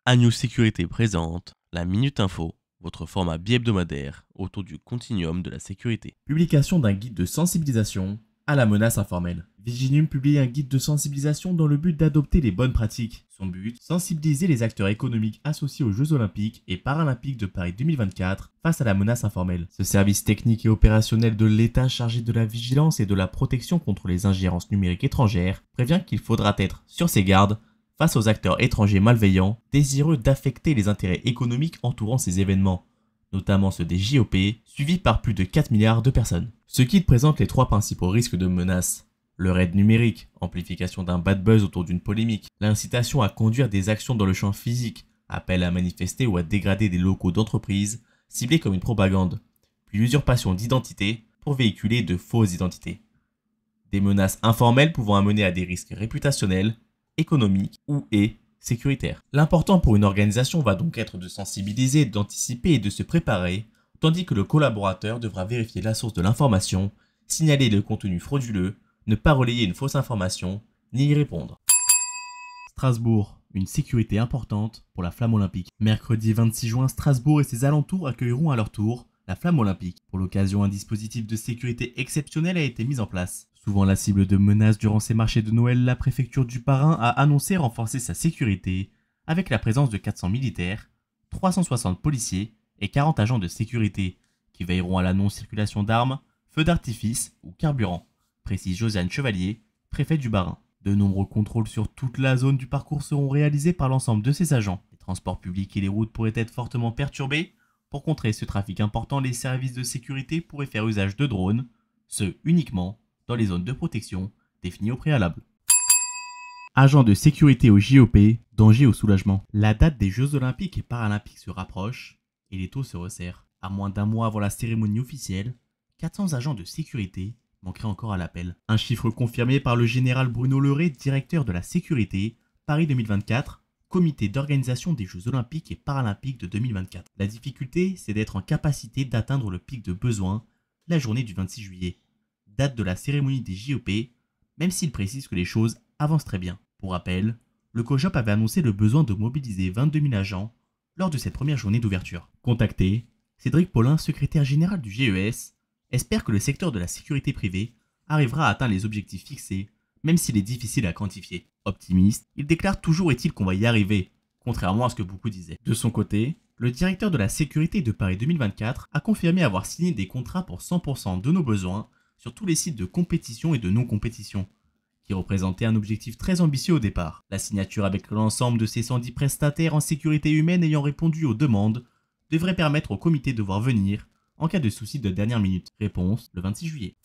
Agnew Sécurité présente la Minute Info, votre format bi-hebdomadaire autour du continuum de la sécurité. Publication d'un guide de sensibilisation à la menace informelle. Viginum publie un guide de sensibilisation dans le but d'adopter les bonnes pratiques. Son but, sensibiliser les acteurs économiques associés aux Jeux Olympiques et Paralympiques de Paris 2024 face à la menace informelle. Ce service technique et opérationnel de l'État chargé de la vigilance et de la protection contre les ingérences numériques étrangères prévient qu'il faudra être sur ses gardes face aux acteurs étrangers malveillants désireux d'affecter les intérêts économiques entourant ces événements, notamment ceux des JOP, suivis par plus de 4 milliards de personnes. Ce guide présente les 3 principaux risques de menace. Le raid numérique, amplification d'un bad buzz autour d'une polémique, l'incitation à conduire des actions dans le champ physique, appel à manifester ou à dégrader des locaux d'entreprise, ciblés comme une propagande, puis l'usurpation d'identité pour véhiculer de fausses identités. Des menaces informelles pouvant amener à des risques réputationnels, économiques ou sécuritaires. L'important pour une organisation va donc être de sensibiliser, d'anticiper et de se préparer, tandis que le collaborateur devra vérifier la source de l'information, signaler le contenu frauduleux, ne pas relayer une fausse information, ni y répondre. Strasbourg, une sécurité importante pour la flamme olympique. Mercredi 26 juin, Strasbourg et ses alentours accueilleront à leur tour la flamme olympique. Pour l'occasion, un dispositif de sécurité exceptionnel a été mis en place. Souvent la cible de menaces durant ces marchés de Noël, la préfecture du Bas-Rhin a annoncé renforcer sa sécurité avec la présence de 400 militaires, 360 policiers et 40 agents de sécurité qui veilleront à la non-circulation d'armes, feux d'artifice ou carburant, précise Josiane Chevalier, préfet du Bas-Rhin. De nombreux contrôles sur toute la zone du parcours seront réalisés par l'ensemble de ces agents. Les transports publics et les routes pourraient être fortement perturbés. Pour contrer ce trafic important, les services de sécurité pourraient faire usage de drones, ce uniquement dans les zones de protection définies au préalable. Agents de sécurité au JOP, danger au soulagement. La date des Jeux Olympiques et Paralympiques se rapproche et les taux se resserrent. À moins d'un mois avant la cérémonie officielle, 400 agents de sécurité manqueraient encore à l'appel. Un chiffre confirmé par le général Bruno Leray, directeur de la sécurité, Paris 2024, comité d'organisation des Jeux Olympiques et Paralympiques de 2024. La difficulté, c'est d'être en capacité d'atteindre le pic de besoin la journée du 26 juillet. Date de la cérémonie des JOP, même s'il précise que les choses avancent très bien. Pour rappel, le COJOP avait annoncé le besoin de mobiliser 22 000 agents lors de cette première journée d'ouverture. Contacté, Cédric Paulin, secrétaire général du GES, espère que le secteur de la sécurité privée arrivera à atteindre les objectifs fixés, même s'il est difficile à quantifier. Optimiste, il déclare toujours est-il qu'on va y arriver, contrairement à ce que beaucoup disaient. De son côté, le directeur de la sécurité de Paris 2024 a confirmé avoir signé des contrats pour 100% de nos besoins sur tous les sites de compétition et de non-compétition, qui représentait un objectif très ambitieux au départ. La signature avec l'ensemble de ces 110 prestataires en sécurité humaine ayant répondu aux demandes devrait permettre au comité de voir venir en cas de soucis de dernière minute. Réponse le 26 juillet.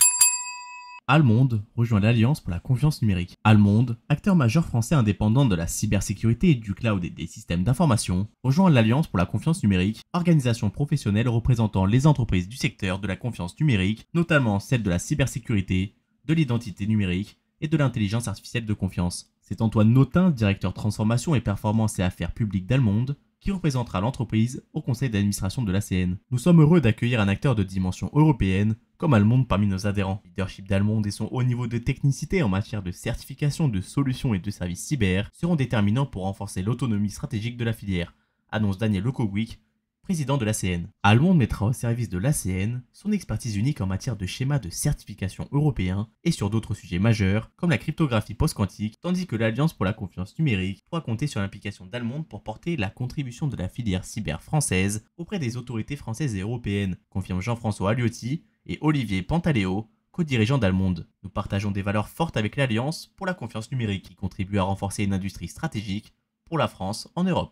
Almonde rejoint l'Alliance pour la confiance numérique. Almonde, acteur majeur français indépendant de la cybersécurité, du cloud et des systèmes d'information, rejoint l'Alliance pour la confiance numérique, organisation professionnelle représentant les entreprises du secteur de la confiance numérique, notamment celles de la cybersécurité, de l'identité numérique et de l'intelligence artificielle de confiance. C'est Antoine Notin, directeur transformation et performance et affaires publiques d'Almonde, qui représentera l'entreprise au conseil d'administration de l'ACN. Nous sommes heureux d'accueillir un acteur de dimension européenne comme Almonde parmi nos adhérents. Le leadership d'Almonde et son haut niveau de technicité en matière de certification de solutions et de services cyber seront déterminants pour renforcer l'autonomie stratégique de la filière, annonce Daniel Lekowicz, président de l'ACN. Almonde mettra au service de l'ACN son expertise unique en matière de schémas de certification européens et sur d'autres sujets majeurs comme la cryptographie post-quantique, tandis que l'Alliance pour la confiance numérique pourra compter sur l'implication d'Almonde pour porter la contribution de la filière cyber française auprès des autorités françaises et européennes, confirme Jean-François Aliotti et Olivier Pantaléo, co-dirigeant d'Almonde. Nous partageons des valeurs fortes avec l'Alliance pour la confiance numérique qui contribue à renforcer une industrie stratégique pour la France en Europe.